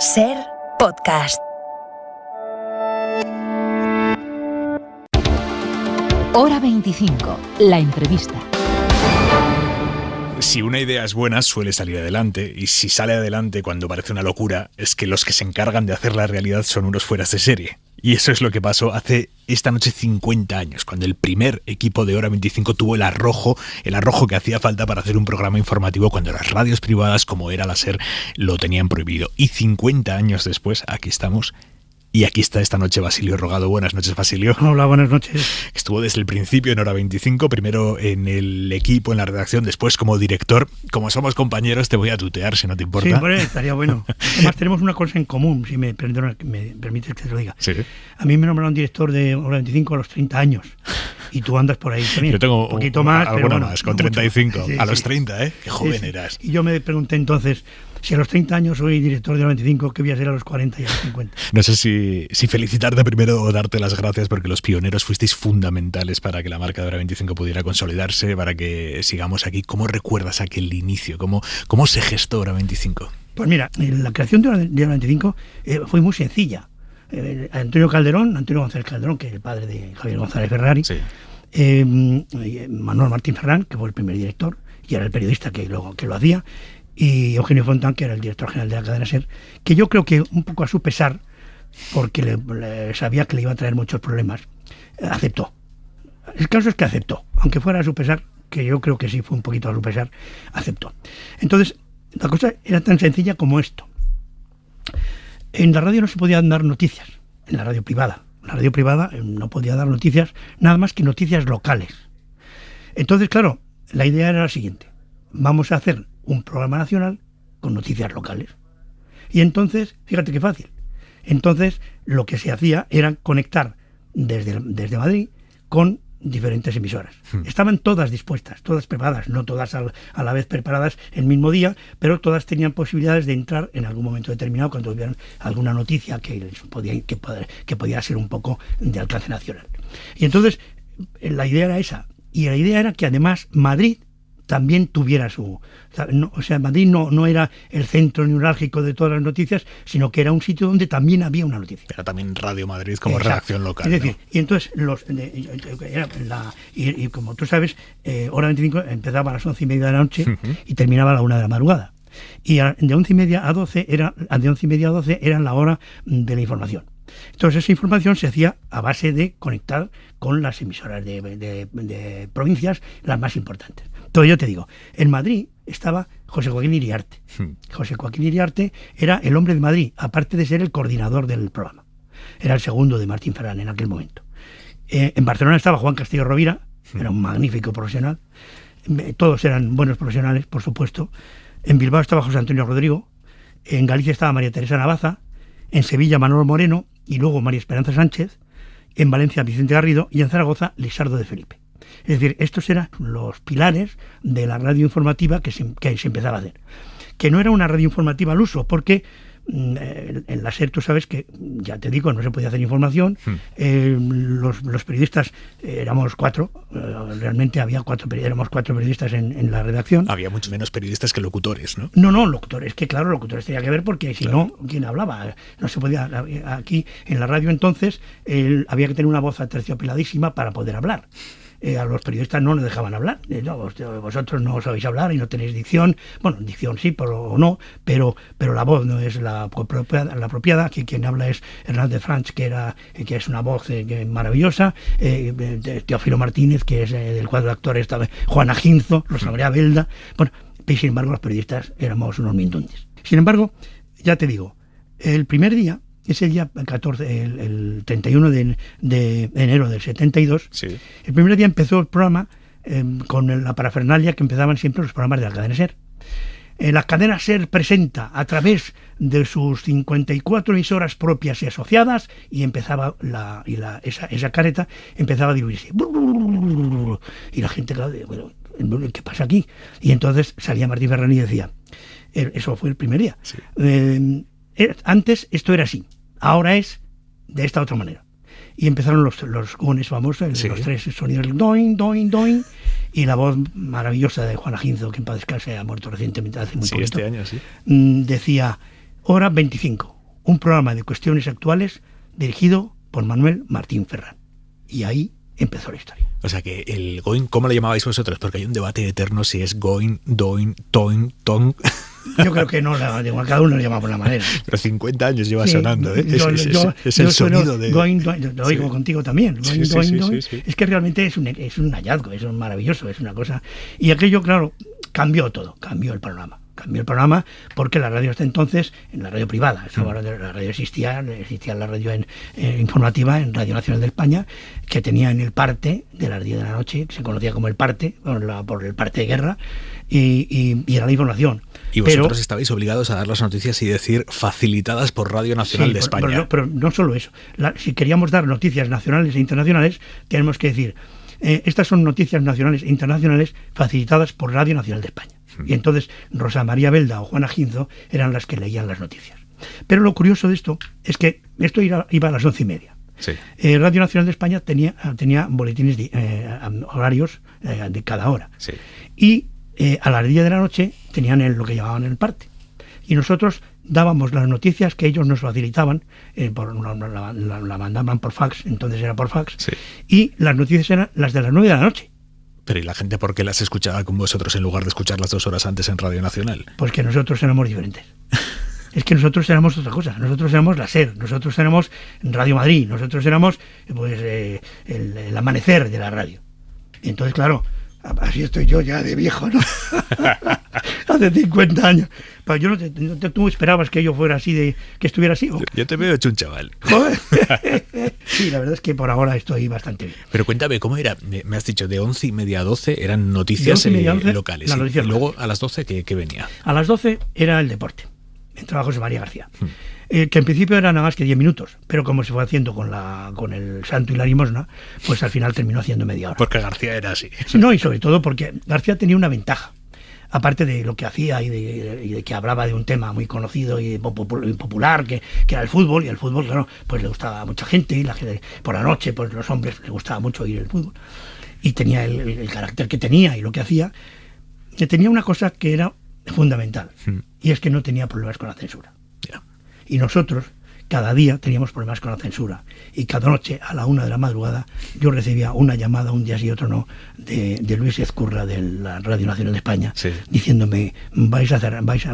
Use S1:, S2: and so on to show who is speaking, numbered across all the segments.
S1: SER Podcast.
S2: Hora 25, la entrevista.
S3: Si una idea es buena, suele salir adelante, y si sale adelante cuando parece una locura, es que los que se encargan de hacer la realidad son unos fueras de serie. Y eso es lo que pasó hace esta noche 50 años, cuando el primer equipo de Hora 25 tuvo el arrojo que hacía falta para hacer un programa informativo cuando las radios privadas, como era la SER, lo tenían prohibido. Y 50 años después, aquí estamos. Y aquí está esta noche Basilio Rogado. Buenas noches, Basilio.
S4: Hola, buenas noches.
S3: Estuvo desde el principio en Hora 25, primero en el equipo, en la redacción, después como director. Como somos compañeros, te voy a tutear, si no te importa.
S4: Sí, bueno, estaría bueno. Además, tenemos una cosa en común, si me permites que te lo diga.
S3: Sí.
S4: A mí me nombraron director de Hora 25 a los 30 años. Y tú andas por ahí también.
S3: Yo tengo
S4: un poquito más, pero bueno,
S3: más, con 35.
S4: Sí,
S3: a los
S4: sí.
S3: 30, ¿eh? Qué joven
S4: Sí.
S3: eras.
S4: Y yo me pregunté entonces, si a los 30 años soy director de Hora 25, ¿qué voy a ser a los 40 y a los 50?
S3: No sé si felicitarte primero o darte las gracias, porque los pioneros fuisteis fundamentales para que la marca de Hora 25 pudiera consolidarse, para que sigamos aquí. ¿Cómo recuerdas aquel inicio? ¿Cómo se gestó Hora 25?
S4: Pues mira, la creación de Hora 25 fue muy sencilla. Antonio González Calderón, que es el padre de Javier González Ferrari,
S3: Sí.
S4: Manuel Martín Ferrán, que fue el primer director y era el periodista que lo hacía, y Eugenio Fontán, que era el director general de la cadena SER, que yo creo que un poco a su pesar, porque le sabía que le iba a traer muchos problemas, aceptó. El caso es que aceptó, aunque fuera a su pesar, que yo creo que sí fue un poquito a su pesar, aceptó. Entonces, la cosa era tan sencilla como esto. En la radio no se podían dar noticias, en la radio privada. La radio privada no podía dar noticias, nada más que noticias locales. Entonces, claro, la idea era la siguiente. Vamos a hacer un programa nacional con noticias locales. Y entonces, fíjate qué fácil. Entonces, lo que se hacía era conectar desde Madrid con diferentes emisoras. Estaban todas dispuestas, todas preparadas, no todas a la vez preparadas el mismo día, pero todas tenían posibilidades de entrar en algún momento determinado cuando hubieran alguna noticia que podía ser un poco de alcance nacional. Y entonces, la idea era esa. Y la idea era que además Madrid también tuviera Madrid no era el centro neurálgico de todas las noticias, sino que era un sitio donde también había una noticia.
S3: Era también Radio Madrid como
S4: Exacto.
S3: redacción local.
S4: Es decir,
S3: ¿no?
S4: y entonces, como tú sabes, Hora 25 empezaba a las 11:30 de la noche y terminaba a la 1 de la madrugada. Y de 11:30 a 12 era la hora de la información. Entonces esa información se hacía a base de conectar con las emisoras de provincias, las más importantes. Entonces yo te digo, en Madrid estaba José Joaquín Iriarte. José Joaquín Iriarte era el hombre de Madrid, aparte de ser el coordinador del programa. Era el segundo de Martín Ferrán en aquel momento. En Barcelona estaba Juan Castillo Rovira, era un magnífico profesional. Todos eran buenos profesionales, por supuesto. En Bilbao estaba José Antonio Rodrigo. En Galicia estaba María Teresa Navaza. En Sevilla Manolo Moreno y luego María Esperanza Sánchez. En Valencia Vicente Garrido y en Zaragoza Lisardo de Felipe. Es decir, estos eran los pilares de la radio informativa que se empezaba a hacer. Que no era una radio informativa al uso, porque en la SER tú sabes que, ya te digo, no se podía hacer información. Los periodistas éramos 4, realmente éramos 4 periodistas en la redacción.
S3: Había mucho menos periodistas que locutores, ¿no?
S4: No, locutores, que claro, locutores tenía que ver porque si no, ¿quién hablaba? No se podía, aquí en la radio entonces había que tener una voz aterciopeladísima para poder hablar. A los periodistas no nos dejaban hablar. Vosotros no sabéis hablar y no tenéis dicción. Bueno, dicción sí, pero no, pero la voz no es la apropiada. Aquí quien habla es Hernández Franch, que es una voz maravillosa. Teófilo Martínez, que es del cuadro de actores, Juana Ginzo, Rosa María Belda. Bueno, y sin embargo los periodistas éramos unos mindundis. Sin embargo, ya te digo, el primer día, ese día 14, el 31 de enero del 72,
S3: Sí.
S4: El primer día empezó el programa con la parafernalia que empezaban siempre los programas de la cadena SER. La cadena SER presenta a través de sus 54 emisoras propias y asociadas, y empezaba esa careta empezaba a diluirse. Y la gente, claro, bueno, ¿qué pasa aquí? Y entonces salía Martín Ferrán y decía, eso fue el primer día.
S3: Sí.
S4: Antes esto era así, ahora es de esta otra manera. Y empezaron los gones famosos,
S3: Sí.
S4: los 3 sonidos, doing, doing, doing, y la voz maravillosa de Juana Ginzo, que en paz descanse, ha muerto recientemente hace muy poquito.
S3: Este año, sí.
S4: Decía, Hora 25, un programa de cuestiones actuales dirigido por Manuel Martín Ferrán. Y ahí empezó la historia.
S3: O sea que el going, ¿cómo lo llamabais vosotros? Porque hay un debate eterno si es going, doing, toing, tong.
S4: Yo creo que no, cada uno lo llama por la manera.
S3: Pero 50 años lleva sonando, ¿eh? Es
S4: el
S3: sonido de...
S4: Going, lo oigo contigo también. Going.
S3: Sí.
S4: Es que realmente es un hallazgo, es un maravilloso, es una cosa... Y aquello, claro, cambió todo, cambió el panorama. Cambió el programa porque la radio hasta entonces, en la radio privada, la radio existía la radio informativa en Radio Nacional de España, que tenía en el parte de las 10 de la noche, que se conocía como el parte, por el parte de guerra, y era la información.
S3: Y vosotros estabais obligados a dar las noticias y decir facilitadas por Radio Nacional de España.
S4: Pero no solo eso. Si queríamos dar noticias nacionales e internacionales, tenemos que decir, estas son noticias nacionales e internacionales facilitadas por Radio Nacional de España. Y entonces Rosa María Belda o Juana Ginzo eran las que leían las noticias. Pero lo curioso de esto es que esto iba a las 11:30.
S3: Sí.
S4: Radio Nacional de España tenía boletines horarios de cada hora.
S3: Sí. Y
S4: a las 10 de la noche tenían lo que llamaban el parte. Y nosotros dábamos las noticias que ellos nos facilitaban, la mandaban por fax, entonces era por fax,
S3: sí. Y
S4: las noticias eran las de las 9 de la noche.
S3: Pero ¿y la gente por qué las escuchaba con vosotros en lugar de escucharlas 2 horas antes en Radio Nacional?
S4: Pues que nosotros éramos diferentes. Es que nosotros éramos otra cosa. Nosotros éramos la SER, nosotros éramos Radio Madrid, nosotros éramos el amanecer de la radio. Y entonces, claro, así estoy yo ya de viejo, ¿no? Hace 50 años. Pero yo tú esperabas que yo fuera así, que estuviera así.
S3: Yo te veo hecho un chaval.
S4: Joder. Sí, la verdad es que por ahora estoy bastante bien.
S3: Pero cuéntame, ¿cómo era? Me has dicho de 11:30 a 12 eran noticias locales. Y luego a las 12, ¿qué venía?
S4: A las 12 era el deporte. Entraba José María García. Que en principio era nada más que 10 minutos, pero como se fue haciendo con el santo y la limosna, pues al final terminó haciendo media hora.
S3: Porque García era así.
S4: No, y sobre todo porque García tenía una ventaja. Aparte de lo que hacía y de que hablaba de un tema muy conocido y popular, que era el fútbol, y el fútbol, claro, pues le gustaba a mucha gente, y la gente por la noche, pues los hombres les gustaba mucho oír el fútbol, y tenía el carácter que tenía y lo que hacía, que tenía una cosa que era fundamental, y es que no tenía problemas con la censura.
S3: Yeah.
S4: Y nosotros cada día teníamos problemas con la censura, y cada noche a la 1 de la madrugada yo recibía una llamada, un día sí y otro no, de Luis Ezcurra de la Radio Nacional de España, sí, diciéndome,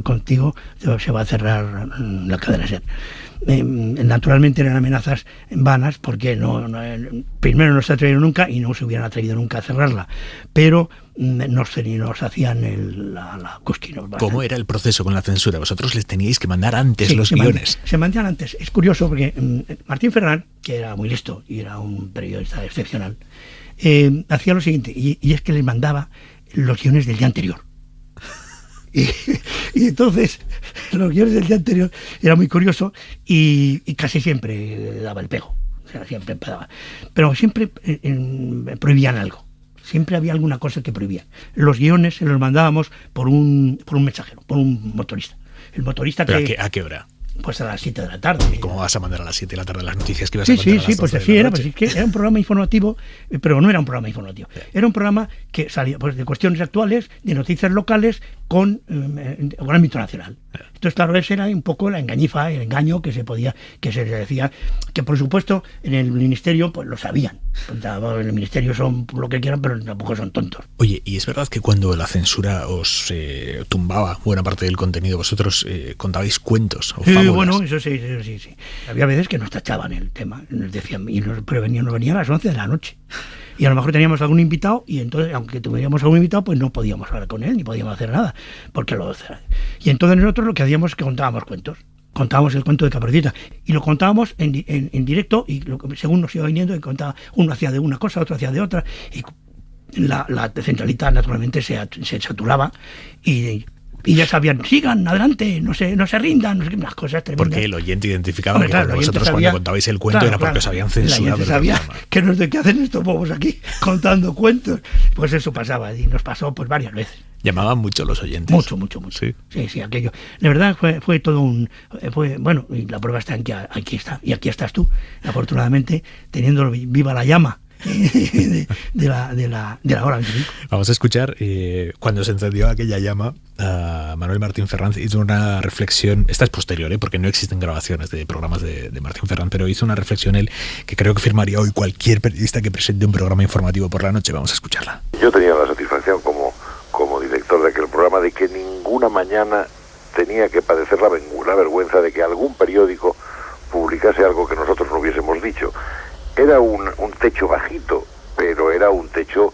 S4: contigo se va a cerrar la cadena SER. Naturalmente eran amenazas vanas porque primero no se atrevieron nunca y no se hubieran atrevido nunca a cerrarla, pero nos hacían la cosquina.
S3: ¿Cómo era el proceso con la censura? Vosotros les teníais que mandar antes los guiones.
S4: Se mandaban antes. Es curioso porque Martín Ferrán, que era muy listo y era un periodista excepcional, hacía lo siguiente, y es que les mandaba los guiones del día anterior. Y entonces los guiones del día anterior era muy curioso y casi siempre daba el pego, o sea, siempre daba, pero siempre prohibían algo, siempre había alguna cosa que prohibían. Los guiones se los mandábamos por un mensajero, por un motorista. El motorista.
S3: ¿Pero a qué hora?
S4: Pues a las 7 de la tarde.
S3: ¿Y cómo vas a mandar a las 7 de la tarde las noticias que ibas a contar a las 12
S4: pues así era. Pues es que era un programa informativo, pero no era un programa informativo. Era un programa que salía pues de cuestiones actuales, de noticias locales, con ámbito nacional. Entonces, claro, ese era un poco la engañifa, el engaño que se decía, que por supuesto en el ministerio pues lo sabían. En el ministerio son lo que quieran, pero tampoco son tontos.
S3: Oye, ¿y es verdad que cuando la censura os tumbaba buena parte del contenido, vosotros contabais cuentos o fábulas?
S4: Bueno, eso sí. Había veces que nos tachaban el tema, nos decían, pero venían a las 11 de la noche. Y a lo mejor teníamos algún invitado, y entonces, aunque tuviéramos algún invitado, pues no podíamos hablar con él, ni podíamos hacer nada, porque y entonces nosotros lo que hacíamos es que contábamos cuentos. Contábamos el cuento de Caperucita y lo contábamos en directo, y según nos iba viniendo, y contaba, uno hacía de una cosa, otro hacía de otra, y la centralita naturalmente se saturaba, y ya sabían, sigan adelante, no se rindan, unas cosas tremendas.
S3: Porque el oyente identificaba que cuando vosotros cuando contabais el cuento era porque os habían censurado.
S4: La gente sabía que ¿qué hacen estos bobos aquí contando cuentos? Pues eso pasaba, y nos pasó pues varias veces.
S3: Llamaban mucho los oyentes.
S4: Mucho. Sí, aquello. De verdad fue todo bueno, y la prueba está en que aquí está, y aquí estás tú, afortunadamente, teniendo viva la llama de la hora 25.
S3: Vamos a escuchar cuando se encendió aquella llama. Manuel Martín Ferrán hizo una reflexión, esta es posterior, porque no existen grabaciones de programas de Martín Ferrán, pero hizo una reflexión él que creo que firmaría hoy cualquier periodista que presente un programa informativo por la noche. Vamos a escucharla.
S1: Yo tenía la satisfacción como director de aquel programa de que ninguna mañana tenía que padecer la vergüenza de que algún periódico publicase algo que nosotros no hubiésemos dicho. Era un techo bajito, pero era un techo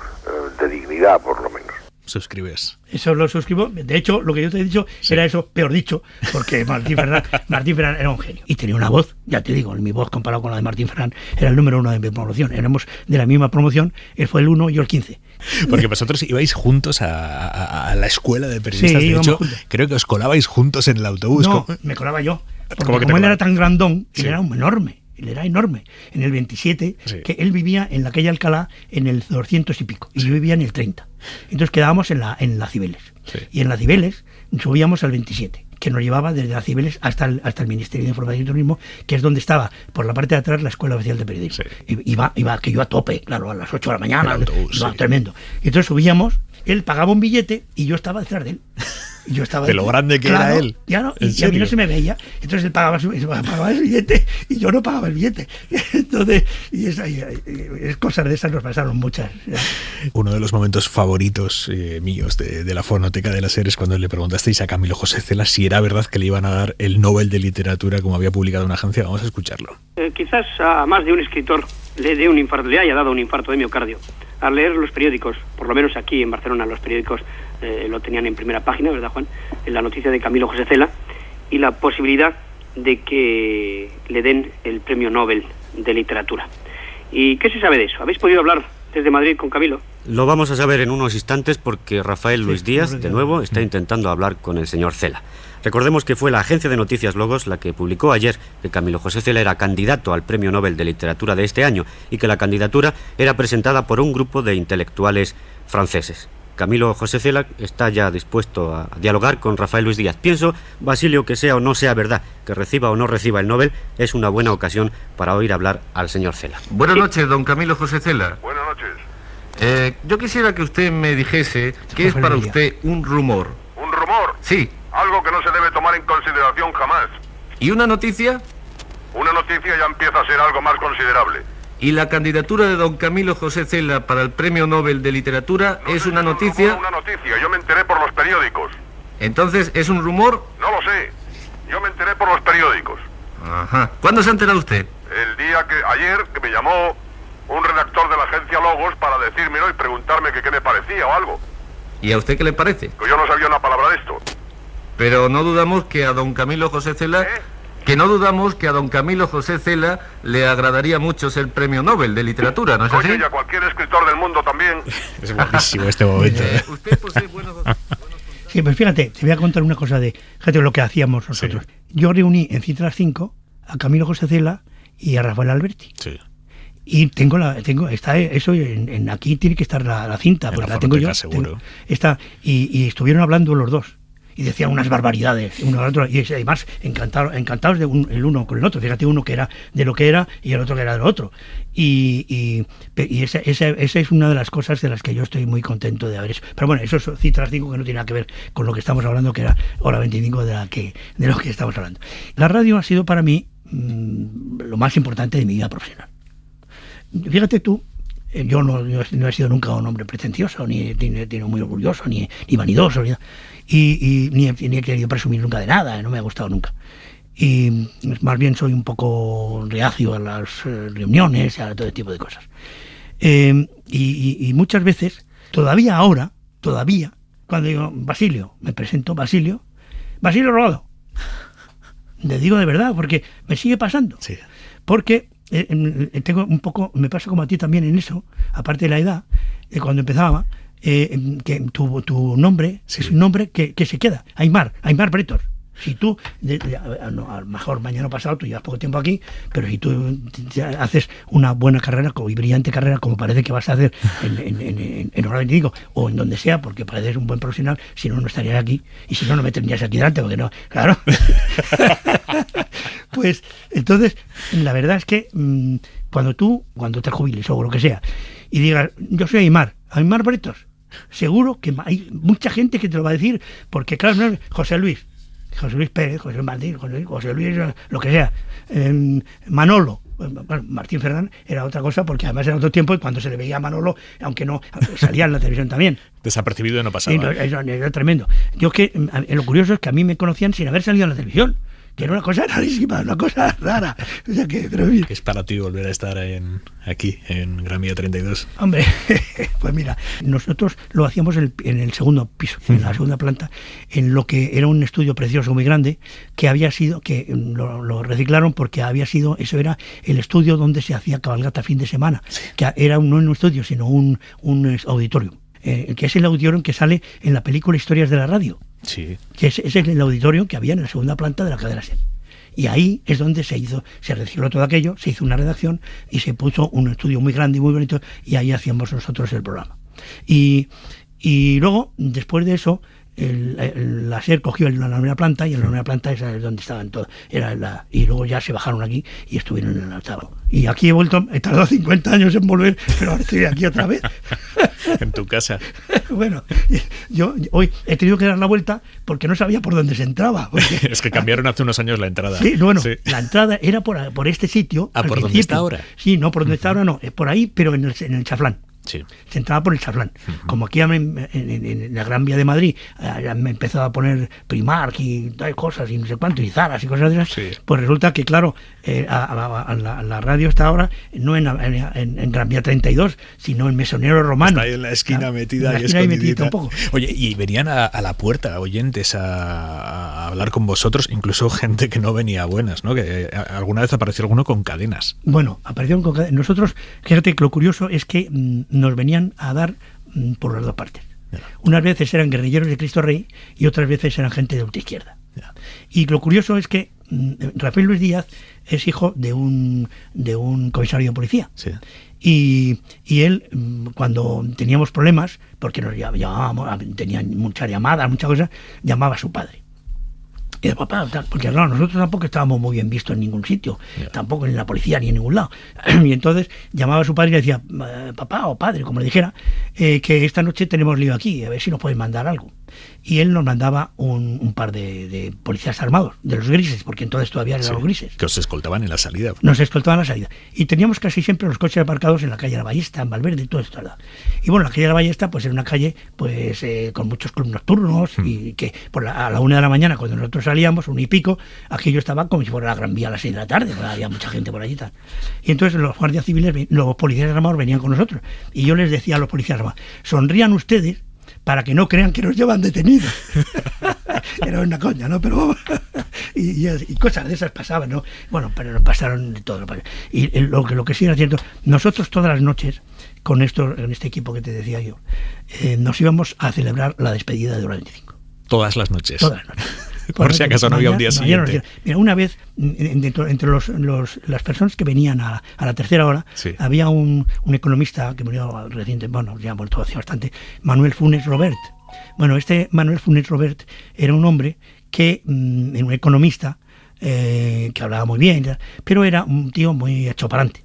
S1: de dignidad, por lo menos.
S3: ¿Suscribes?
S4: Eso lo suscribo. De hecho, lo que yo te he dicho era eso, peor dicho, porque Martín Ferrán era un genio. Y tenía una voz, ya te digo, mi voz comparado con la de Martín Ferrán era el número 1 de mi promoción. Éramos de la misma promoción, él fue el 1 y yo el 15.
S3: Porque vosotros ibais juntos a la escuela de periodistas.
S4: Sí,
S3: de hecho,
S4: juntos.
S3: creo que os colabais juntos en el autobús.
S4: No, me colaba yo. Porque
S3: ¿Cómo que
S4: como él
S3: te
S4: era tan grandón,
S3: Sí.
S4: él era enorme. Él era enorme. En el 27,
S3: Sí.
S4: que él vivía en la calle Alcalá en el 200 y pico. Y yo vivía en el 30. Entonces quedábamos en la Cibeles.
S3: Sí.
S4: Y en la Cibeles subíamos al 27, que nos llevaba desde la Cibeles hasta el Ministerio de Información y Turismo, que es donde estaba, por la parte de atrás, la Escuela Oficial de Periodismo.
S3: Sí.
S4: Iba que yo a tope, claro, a las 8 de la mañana.
S3: El autobús,
S4: iba
S3: sí.
S4: tremendo. Y entonces subíamos, él pagaba un billete y yo estaba detrás de él. Y yo estaba
S3: De lo grande que era él.
S4: Ya no,
S3: ¿En
S4: y a mí no
S3: serio?
S4: se me veía. Entonces él pagaba el billete y yo no pagaba el billete. Entonces, es cosas de esas nos pasaron muchas.
S3: Uno de los momentos favoritos míos de la fonoteca de la SER es cuando le preguntasteis a Camilo José Cela si era verdad que le iban a dar el Nobel de Literatura como había publicado una agencia. Vamos a escucharlo.
S5: Quizás a más de un escritor le haya dado un infarto de miocardio. Al leer los periódicos, por lo menos aquí en Barcelona, los periódicos lo tenían en primera página, ¿verdad, Juan? En la noticia de Camilo José Cela y la posibilidad de que le den el premio Nobel de Literatura. ¿Y qué se sabe de eso? ¿Habéis podido hablar desde Madrid con Camilo?
S6: Lo vamos a saber en unos instantes porque Rafael Luis Díaz, de nuevo, está intentando hablar con el señor Cela. Recordemos que fue la agencia de noticias Logos la que publicó ayer que Camilo José Cela era candidato al Premio Nobel de Literatura de este año y que la candidatura era presentada por un grupo de intelectuales franceses. Camilo José Cela está ya dispuesto a dialogar con Rafael Luis Díaz. Pienso, Basilio, que sea o no sea verdad, que reciba o no reciba el Nobel, es una buena ocasión para oír hablar al señor Cela.
S7: Buenas noches, don Camilo José Cela.
S1: Buenas noches.
S7: Yo quisiera que usted me dijese qué es para usted un rumor.
S1: ¿Un rumor?
S7: Sí.
S1: Algo que no se debe tomar en consideración jamás.
S7: ¿Y una noticia?
S1: Una noticia ya empieza a ser algo más considerable.
S7: ¿Y la candidatura de don Camilo José Cela para el Premio Nobel de Literatura
S1: No
S7: es
S1: sé
S7: una
S1: si un
S7: noticia?
S1: rumor o una noticia, yo me enteré por los periódicos.
S7: Entonces, ¿es un rumor?
S1: No lo sé, yo me enteré por los periódicos.
S7: Ajá. ¿Cuándo se ha enterado usted?
S1: Ayer que me llamó un redactor de la agencia Logos para decírmelo y preguntarme que qué me parecía o algo.
S7: ¿Y a usted qué le parece?
S1: Que yo no sabía una palabra de esto.
S7: Pero no dudamos que a don Camilo José Cela... Que no dudamos que a don Camilo José Cela le agradaría mucho ser Premio Nobel de Literatura, ¿no es así?
S1: Oye, y a cualquier escritor del mundo también.
S3: Es buenísimo este momento.
S7: Usted posee buenos...
S4: Sí, pues fíjate, te voy a contar una cosa fíjate lo que hacíamos nosotros.
S3: Sí.
S4: Yo reuní en Citras 5 a Camilo José Cela y a Rafael Alberti.
S3: Sí.
S4: Y está eso aquí tiene que estar la cinta,
S3: En
S4: porque
S3: la
S4: la tengo yo.
S3: fonoteca, seguro.
S4: Y estuvieron hablando los dos. Y decían unas barbaridades, uno al otro, y además encantados de el uno con el otro. Fíjate, uno que era de lo que era y el otro que era de lo otro. Y esa es una de las cosas de las que yo estoy muy contento de haber hecho. Pero bueno, eso es Citras 5 que no tiene nada que ver con lo que estamos hablando, que era hora 25 de lo que estamos hablando. La radio ha sido para mí lo más importante de mi vida profesional. Fíjate tú, yo no he sido nunca un hombre pretencioso, ni muy orgulloso, ni vanidoso, ni he querido presumir nunca de nada, no me ha gustado nunca. Y más bien soy un poco reacio a las reuniones, a todo tipo de cosas. Y muchas veces, todavía, cuando digo Basilio, me presento Basilio Robado. Le digo de verdad, porque me sigue pasando.
S3: Sí.
S4: Porque tengo un poco, me pasa como a ti también en eso, aparte de la edad, cuando empezaba, que tu nombre es un nombre que se queda. Aymar Bretor. Si tú, a lo mejor mañana pasado, tú llevas poco tiempo aquí, pero si tú haces una buena carrera y brillante carrera, como parece que vas a hacer en Hora 25 o en donde sea, porque pareces un buen profesional, si no, no estarías aquí, y si no, no me tendrías aquí delante, porque no, claro. Pues entonces, la verdad es que cuando te jubiles o lo que sea, y digas, yo soy Aimar Bretos, seguro que hay mucha gente que te lo va a decir, porque claro, no, José Luis Pérez, José Martín, José Luis, lo que sea, Manolo. Bueno, Martín Ferrán era otra cosa, porque además era otro tiempo, y cuando se le veía a Manolo, aunque no salía en la televisión también.
S3: Desapercibido no pasaba.
S4: Sí, no, eso era tremendo. Yo lo curioso es que a mí me conocían sin haber salido en la televisión, que era una cosa rarísima, una cosa rara. O sea que, pero
S3: ¿qué es para ti volver a estar aquí, en Gran Vía 32?
S4: Hombre, pues mira, nosotros lo hacíamos en el segundo piso, en la segunda planta, en lo que era un estudio precioso, muy grande, que había sido, que lo reciclaron porque había sido, eso era el estudio donde se hacía cabalgata fin de semana, que era no un estudio, sino un auditorio. Que es el auditorio que sale en la película Historias de la Radio.
S3: Sí.
S4: Que ese es el auditorio que había en la segunda planta de la cadena SER. Y ahí es donde se recicló todo aquello, se hizo una redacción y se puso un estudio muy grande y muy bonito, y ahí hacíamos nosotros el programa. Y luego, después de eso, la SER cogió la novena planta, y en la novena planta esa es donde estaban todos. Y luego ya se bajaron aquí y estuvieron en el octavo. Y aquí he tardado 50 años en volver, pero ahora estoy aquí otra vez.
S3: En tu casa.
S4: Bueno, yo hoy he tenido que dar la vuelta porque no sabía por dónde se entraba. Porque,
S3: es que cambiaron hace unos años la entrada.
S4: Sí, bueno, sí. La entrada era por este sitio.
S3: ¿Por dónde está ahora?
S4: Sí, no, por donde está ahora no, por ahí, pero en el Chaflán.
S3: Sí.
S4: Se entraba por el Chaflán. Como aquí en la Gran Vía de Madrid me empezaba a poner Primark y tal cosas y no sé cuánto, y Zaras y cosas de esas, sí. Pues resulta que, claro, la radio está ahora no en Gran Vía 32, sino en Mesonero Romano.
S3: Está ahí en la esquina metida y escondidita. Un poco. Oye, y venían a la puerta oyentes a hablar con vosotros, incluso gente que no venía a buenas, ¿no? Que alguna vez apareció alguno con cadenas.
S4: Bueno, aparecieron con cadenas. Nosotros, fíjate que lo curioso es que nos venían a dar por las dos partes. Unas veces eran guerrilleros de Cristo Rey y otras veces eran gente de ultraizquierda. Y lo curioso es que Rafael Luis Díaz es hijo de un comisario de policía.
S3: Sí.
S4: Y él, cuando teníamos problemas, porque nos llamábamos, tenían muchas llamadas, muchas cosas, llamaba a su padre. Y de papá, tal, porque claro, nosotros tampoco estábamos muy bien vistos en ningún sitio, tampoco en la policía ni en ningún lado. Y entonces llamaba a su padre y le decía, papá o padre, como le dijera, que esta noche tenemos lío aquí, a ver si nos pueden mandar algo. Y él nos mandaba un par de policías armados, de los grises, porque entonces todavía eran los grises.
S3: Que os escoltaban en la salida.
S4: Nos escoltaban en la salida. Y teníamos casi siempre los coches aparcados en la calle La Ballesta, en Valverde y todo esto. Y bueno, la calle La Ballesta pues era una calle pues con muchos clubes nocturnos y que a la 1 de la mañana, cuando nosotros salíamos, 1 y pico, aquello estaba como si fuera la Gran Vía a las 6 de la tarde, había mucha gente por allí y tal. Y entonces los guardias civiles, los policías armados venían con nosotros. Y yo les decía a los policías armados, sonrían ustedes para que no crean que nos llevan detenidos. Era una coña, ¿no? Pero vamos. Y cosas de esas pasaban, ¿no? Bueno, pero nos pasaron de todo. Y lo que sí era cierto, nosotros todas las noches, en este equipo que te decía yo, nos íbamos a celebrar la despedida de Hora 25.
S3: Todas las noches.
S4: Todas las noches.
S3: Por si acaso no había un día siguiente.
S4: Mira, una vez, entre las personas que venían a la tercera hora,
S3: sí,
S4: había un economista que murió reciente, bueno, ya ha muerto hace bastante, Manuel Funes Robert. Bueno, este Manuel Funes Robert era un hombre que, un economista, que hablaba muy bien, pero era un tío muy hecho para adelante.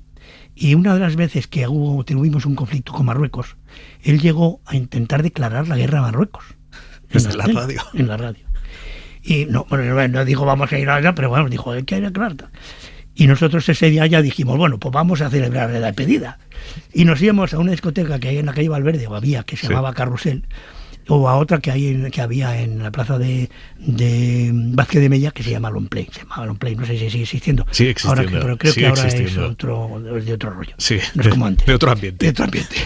S4: Y una de las veces que tuvimos un conflicto con Marruecos, él llegó a intentar declarar la guerra a Marruecos.
S3: ¿Desde la radio?
S4: En la radio. Y no dijo vamos a ir allá, pero bueno, dijo hay que ir a declarar. Y nosotros ese día ya dijimos, bueno, pues vamos a celebrar la despedida. Y nos íbamos a una discoteca que hay en la calle Valverde, o había, que se llamaba Carrusel, o a otra que había en la plaza de Vázquez de Mella, que se llama Longplay. Se llamaba Longplay, no sé si sigue existiendo.
S3: Sí, existiendo.
S4: Ahora, pero creo que ahora es de otro rollo.
S3: Sí,
S4: no es como antes.
S3: De otro ambiente.
S4: De otro ambiente.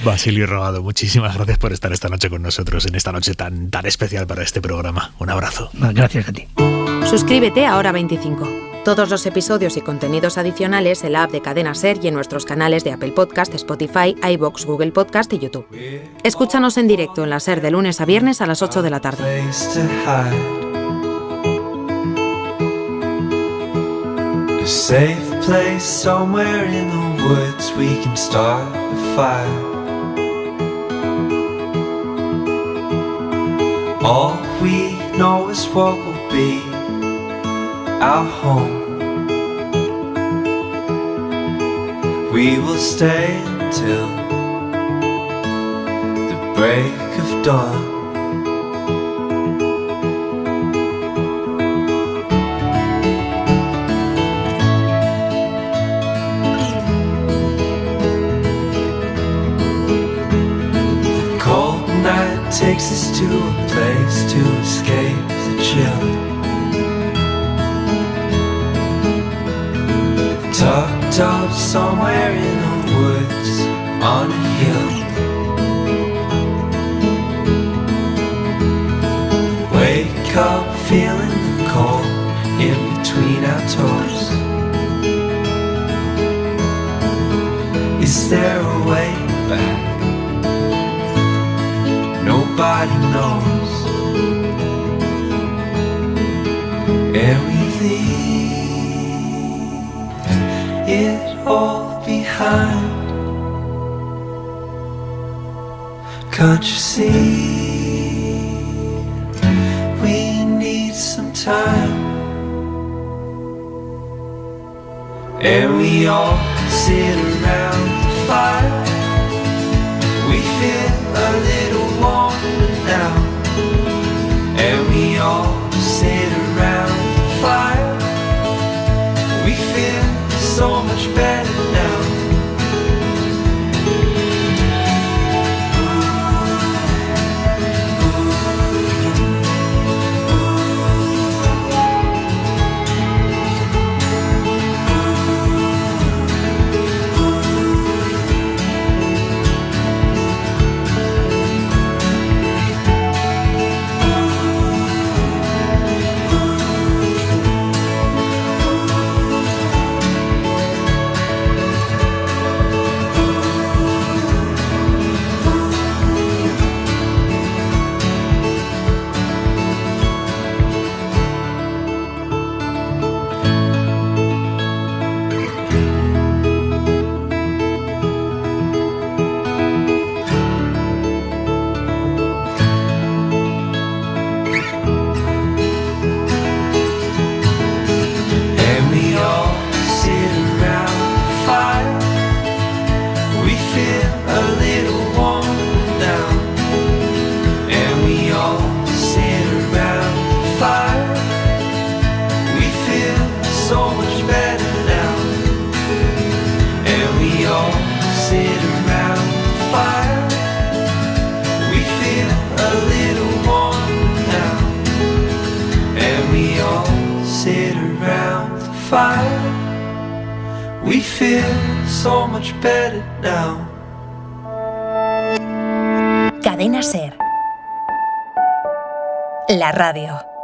S3: Basilio Robado, muchísimas gracias por estar esta noche con nosotros, en esta noche tan especial para este programa. Un abrazo.
S4: Gracias a ti.
S8: Suscríbete a Hora 25. Todos los episodios y contenidos adicionales en la app de Cadena SER y en nuestros canales de Apple Podcast, Spotify, iVoox, Google Podcast y YouTube. Escúchanos en directo en la SER de lunes a viernes a las 8 de la tarde.
S9: A safe place somewhere in the woods we can start a fire. All we know is what will be. our home. We will stay until the break of dawn. The cold night takes us to a place to escape the chill. Tucked up somewhere in the woods on a hill. Wake up feeling the cold in between our toes. Is there a way back? Nobody knows. And we leave it all behind. Can't you see? We need some time. And we all sit around the fire. We feel a little warmer now. And we all sit around the fire. We feel so much better now. We feel so much better now.
S10: Cadena SER. La radio.